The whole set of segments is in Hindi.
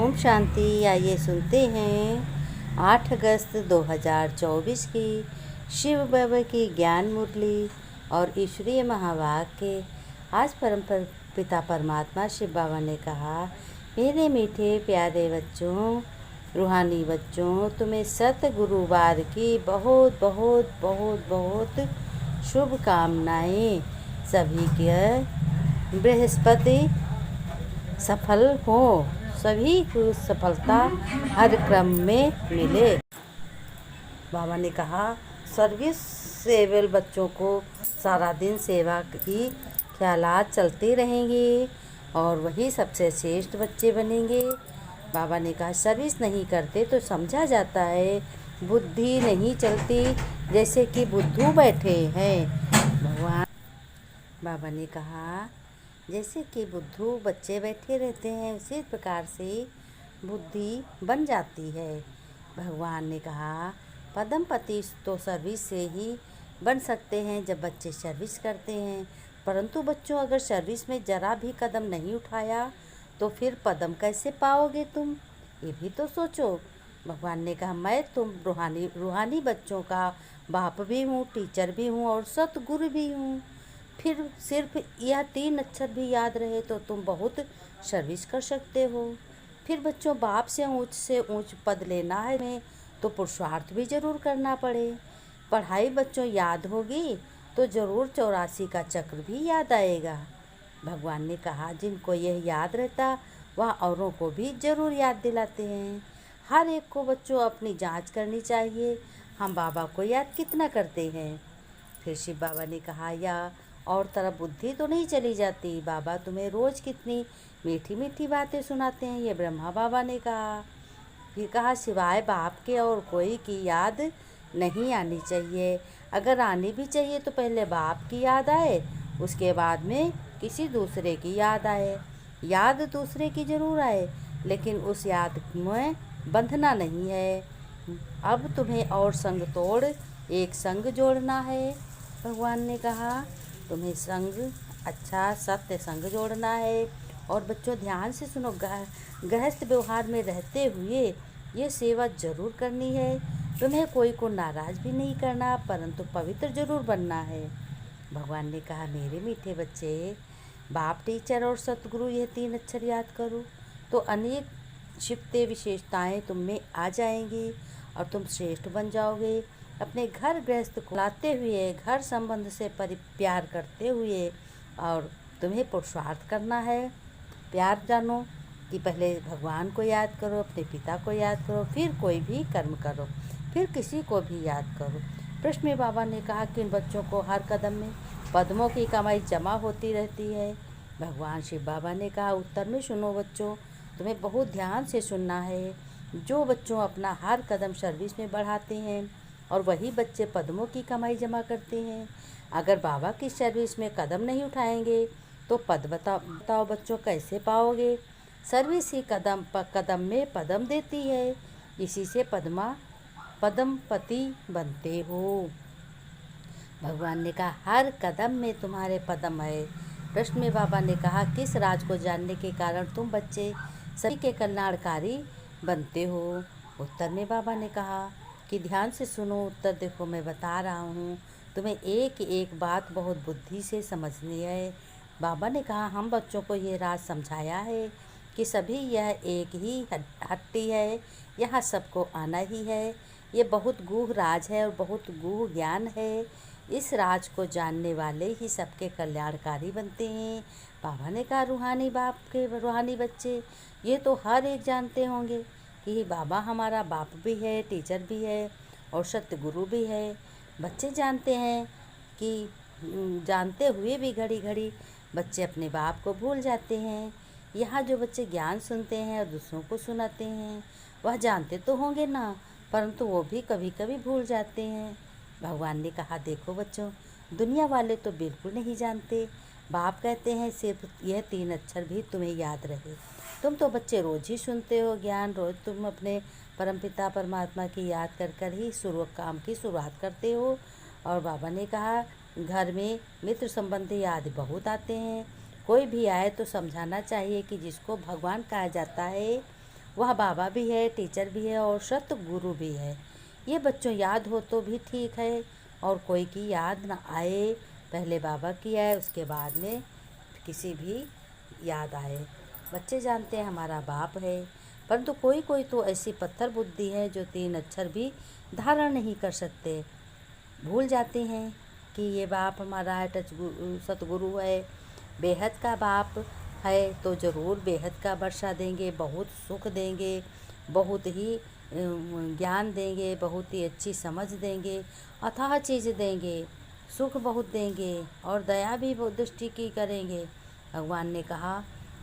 ओम शांति। आइए सुनते हैं 8 अगस्त 2024 की शिव बाबा की ज्ञान मुरली और ईश्वरीय महावाक्य। आज पिता परमात्मा शिव बाबा ने कहा, मेरे मीठे प्यारे बच्चों, रूहानी बच्चों, तुम्हें सतगुरुवार की बहुत बहुत बहुत बहुत शुभकामनाएं। सभी के बृहस्पति सफल हो, सभी को सफलता हर क्रम में मिले। बाबा ने कहा, सर्विस सेवल बच्चों को सारा दिन सेवा की ख्यालात चलते रहेंगे और वही सबसे श्रेष्ठ बच्चे बनेंगे। बाबा ने कहा, सर्विस नहीं करते तो समझा जाता है बुद्धि नहीं चलती, जैसे कि बुद्धू बैठे हैं। भगवान बाबा ने कहा, जैसे कि बुद्धू बच्चे बैठे रहते हैं, उसी प्रकार से बुद्धि बन जाती है। भगवान ने कहा, पद्मपति तो सर्विस से ही बन सकते हैं जब बच्चे सर्विस करते हैं, परंतु बच्चों अगर सर्विस में ज़रा भी कदम नहीं उठाया तो फिर पद्म कैसे पाओगे तुम? ये भी तो सोचो। भगवान ने कहा, मैं तुम रूहानी बच्चों का बाप भी हूँ, टीचर भी हूँ और सतगुरु भी हूँ। फिर सिर्फ यह 3 अक्षर भी याद रहे तो तुम बहुत सर्विस कर सकते हो। फिर बच्चों, बाप से ऊंच पद लेना है तो पुरुषार्थ भी ज़रूर करना पड़े। पढ़ाई बच्चों याद होगी तो ज़रूर 84 का चक्र भी याद आएगा। भगवान ने कहा, जिनको यह याद रहता वह औरों को भी ज़रूर याद दिलाते हैं। हर एक को बच्चों अपनी जांच करनी चाहिए, हम बाबा को याद कितना करते हैं। फिर शिव बाबा ने कहा, या और तरफ बुद्धि तो नहीं चली जाती? बाबा तुम्हें रोज़ कितनी मीठी मीठी बातें सुनाते हैं, ये ब्रह्मा बाबा ने कहा। फिर कहा, सिवाय बाप के और कोई की याद नहीं आनी चाहिए। अगर आनी भी चाहिए तो पहले बाप की याद आए, उसके बाद में किसी दूसरे की याद आए। याद दूसरे की ज़रूर आए, लेकिन उस याद में बंधना नहीं है। अब तुम्हें और संग तोड़ एक संग जोड़ना है। भगवान ने कहा, तुम्हें संग अच्छा सत्य संग जोड़ना है। और बच्चों ध्यान से सुनो, गृहस्थ व्यवहार में रहते हुए ये सेवा जरूर करनी है। तुम्हें कोई को नाराज़ भी नहीं करना, परंतु पवित्र जरूर बनना है। भगवान ने कहा, मेरे मीठे बच्चे, बाप, टीचर और सतगुरु, यह 3 अक्षर याद करो तो अनेक शिफ्ते विशेषताएं तुम में आ जाएंगी और तुम श्रेष्ठ बन जाओगे। अपने घर गृहस्थ को लाते हुए, घर संबंध से प्यार करते हुए, और तुम्हें पुरुषार्थ करना है। प्यार जानो कि पहले भगवान को याद करो, अपने पिता को याद करो, फिर कोई भी कर्म करो, फिर किसी को भी याद करो। प्रश्न में बाबा ने कहा कि इन बच्चों को हर कदम में पद्मों की कमाई जमा होती रहती है। भगवान शिव बाबा ने कहा, उत्तर में सुनो बच्चों, तुम्हें बहुत ध्यान से सुनना है। जो बच्चों अपना हर कदम सर्विस में बढ़ाते हैं और वही बच्चे पद्मों की कमाई जमा करते हैं। अगर बाबा की सर्विस में कदम नहीं उठाएंगे तो पद बताओ बच्चों कैसे पाओगे? सर्विस ही कदम में पदम देती है, इसी से पद्मपति बनते हो। भगवान ने कहा, हर कदम में तुम्हारे पदम है। प्रश्न में बाबा ने कहा, किस राज को जानने के कारण तुम बच्चे सभी के कल्याणकारी बनते हो? उत्तर में बाबा ने कहा कि ध्यान से सुनो, उत्तर देखो, मैं बता रहा हूँ, तुम्हें एक एक बात बहुत बुद्धि से समझनी है। बाबा ने कहा, हम बच्चों को ये राज समझाया है कि सभी यह एक ही हट्टी है, यहाँ सबको आना ही है। ये बहुत गूढ़ राज है और बहुत गूढ़ ज्ञान है। इस राज को जानने वाले ही सबके कल्याणकारी बनते हैं। बाबा ने कहा, रूहानी बच्चे, ये तो हर एक जानते होंगे कि बाबा हमारा बाप भी है, टीचर भी है और सत्य गुरु भी है। बच्चे जानते हैं कि जानते हुए भी घड़ी घड़ी बच्चे अपने बाप को भूल जाते हैं। यहाँ जो बच्चे ज्ञान सुनते हैं और दूसरों को सुनाते हैं, वह जानते तो होंगे ना, परंतु वो भी कभी कभी भूल जाते हैं। भगवान ने कहा, देखो बच्चों, दुनिया वाले तो बिल्कुल नहीं जानते। बाप कहते हैं सिर्फ यह 3 अक्षर भी तुम्हें याद रहे। तुम तो बच्चे रोज़ ही सुनते हो ज्ञान, रोज़ तुम अपने परमपिता परमात्मा की याद कर ही काम की शुरुआत करते हो। और बाबा ने कहा, घर में मित्र संबंधी याद बहुत आते हैं। कोई भी आए तो समझाना चाहिए कि जिसको भगवान कहा जाता है वह बाबा भी है, टीचर भी है और सतगुरु भी है। ये बच्चों याद हो तो भी ठीक है, और कोई की याद ना आए, पहले बाबा की आए उसके बाद में किसी भी याद आए। बच्चे जानते हैं हमारा बाप है, परंतु कोई कोई तो ऐसी पत्थर बुद्धि है जो 3 अक्षर भी धारण नहीं कर सकते। भूल जाते हैं कि ये बाप हमारा है, सतगुरु है, बेहद का बाप है, तो ज़रूर बेहद का वर्षा देंगे, बहुत सुख देंगे, बहुत ही ज्ञान देंगे, बहुत ही अच्छी समझ देंगे, अथाह चीज़ देंगे, सुख बहुत देंगे और दया भी बहुत दृष्टि की करेंगे। भगवान ने कहा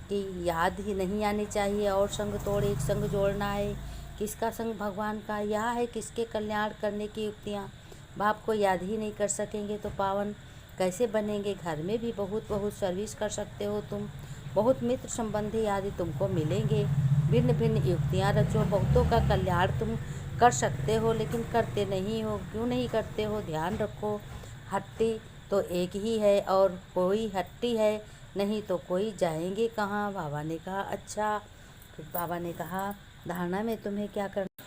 कि याद ही नहीं आनी चाहिए और संग तोड़ एक संग जोड़ना है। किसका संग? भगवान का। यह है किसके कल्याण करने की युक्तियाँ। बाप को याद ही नहीं कर सकेंगे तो पावन कैसे बनेंगे। घर में भी बहुत बहुत सर्विस कर सकते हो तुम, बहुत मित्र संबंधी आदि तुमको मिलेंगे, भिन्न भिन्न युक्तियाँ रचो, बहुतों का कल्याण तुम कर सकते हो, लेकिन करते नहीं हो। क्यों नहीं करते हो? ध्यान रखो, हट्टी तो एक ही है और कोई हट्टी है नहीं तो कोई जाएंगे कहाँ। बाबा ने कहा अच्छा। फिर बाबा ने कहा धारणा में तुम्हें क्या करना।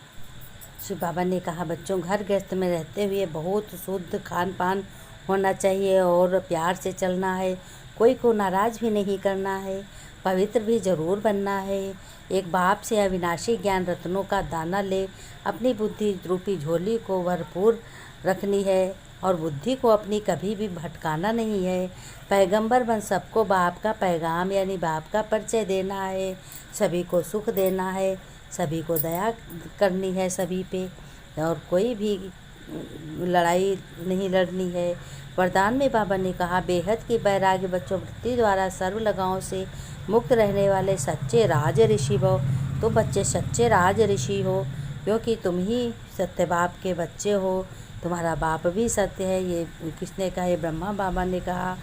शिव बाबा ने कहा बच्चों, घर गृहस्थ में रहते हुए बहुत शुद्ध खान पान होना चाहिए और प्यार से चलना है, कोई को नाराज़ भी नहीं करना है, पवित्र भी ज़रूर बनना है। एक बाप से अविनाशी ज्ञान रत्नों का दाना ले, अपनी बुद्धि रूपी झोली को भरपूर रखनी है और बुद्धि को अपनी कभी भी भटकाना नहीं है। पैगंबर बन सबको बाप का पैगाम यानी बाप का परिचय देना है, सभी को सुख देना है, सभी को दया करनी है सभी पे, और कोई भी लड़ाई नहीं लड़नी है। वरदान में बाबा ने कहा बेहद की वैराग्य बच्चों वृत्ति द्वारा सर्व लगाओं से मुक्त रहने वाले सच्चे राज ऋषि हो। तो बच्चे सच्चे राज ऋषि हो, क्योंकि तुम ही सत्य बाप के बच्चे हो, तुम्हारा बाप भी सत्य है। ये किसने कहा? ये ब्रह्मा बाबा ने कहा।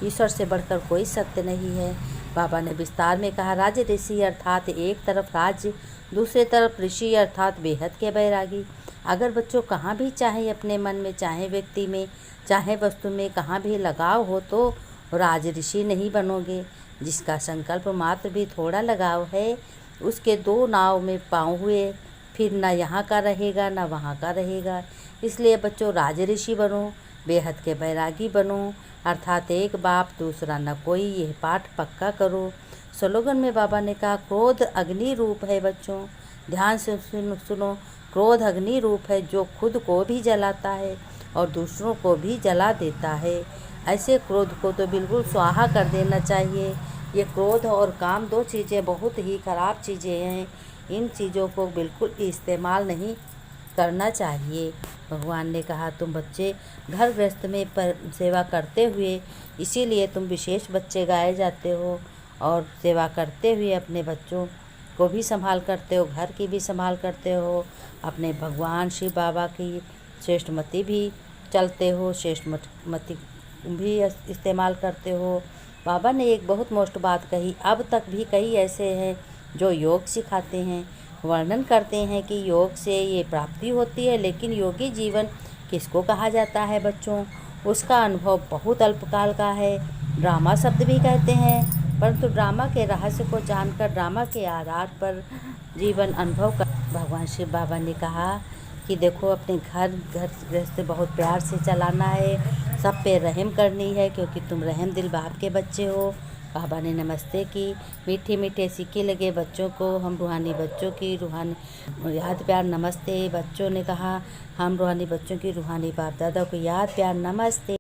ईश्वर से बढ़कर कोई सत्य नहीं है। बाबा ने विस्तार में कहा राज ऋषि अर्थात एक तरफ राज्य, दूसरे तरफ ऋषि अर्थात बेहद के बैरागी। अगर बच्चों कहाँ भी चाहे अपने मन में, चाहे व्यक्ति में, चाहे वस्तु में कहाँ भी लगाव हो तो राज ऋषि नहीं बनोगे। जिसका संकल्प मात्र भी थोड़ा लगाव है उसके 2 नाव में पाँव हुए, फिर न यहाँ का रहेगा न वहाँ का रहेगा। इसलिए बच्चों राज ऋषि बनो, बेहद के बैरागी बनो, अर्थात एक बाप दूसरा न कोई। यह पाठ पक्का करो। स्लोगन में बाबा ने कहा क्रोध अग्नि रूप है। बच्चों ध्यान से सुनो, क्रोध अग्नि रूप है जो खुद को भी जलाता है और दूसरों को भी जला देता है। ऐसे क्रोध को तो बिल्कुल स्वाहा कर देना चाहिए। ये क्रोध और काम 2 चीज़ें बहुत ही खराब चीज़ें हैं। इन चीज़ों को बिल्कुल इस्तेमाल नहीं करना चाहिए। भगवान ने कहा तुम बच्चे घर गृहस्थ में सेवा करते हुए, इसीलिए तुम विशेष बच्चे गाए जाते हो और सेवा करते हुए अपने बच्चों को भी संभाल करते हो, घर की भी संभाल करते हो, अपने भगवान शिव बाबा की श्रेष्ठ मति भी चलते हो, श्रेष्ठ मति भी इस्तेमाल करते हो। बाबा ने एक बहुत मोस्ट बात कही, अब तक भी कई ऐसे हैं जो योग सिखाते हैं, वर्णन करते हैं कि योग से ये प्राप्ति होती है, लेकिन योगी जीवन किसको कहा जाता है बच्चों? उसका अनुभव बहुत अल्पकाल का है। ड्रामा शब्द भी कहते हैं, परंतु ड्रामा के रहस्य को जानकर ड्रामा के आधार पर जीवन अनुभव कर। भगवान शिव बाबा ने कहा कि देखो अपने घर गृहस्थ बहुत प्यार से चलाना है, सब पे रहम करनी है, क्योंकि तुम रहम दिल बाप के बच्चे हो। बाबा ने नमस्ते की, मीठे मीठे सिक्के लगे बच्चों को। हम रूहानी बच्चों की रूहानी याद प्यार नमस्ते। बच्चों ने कहा हम रूहानी बच्चों की रूहानी बाप दादा को याद प्यार नमस्ते।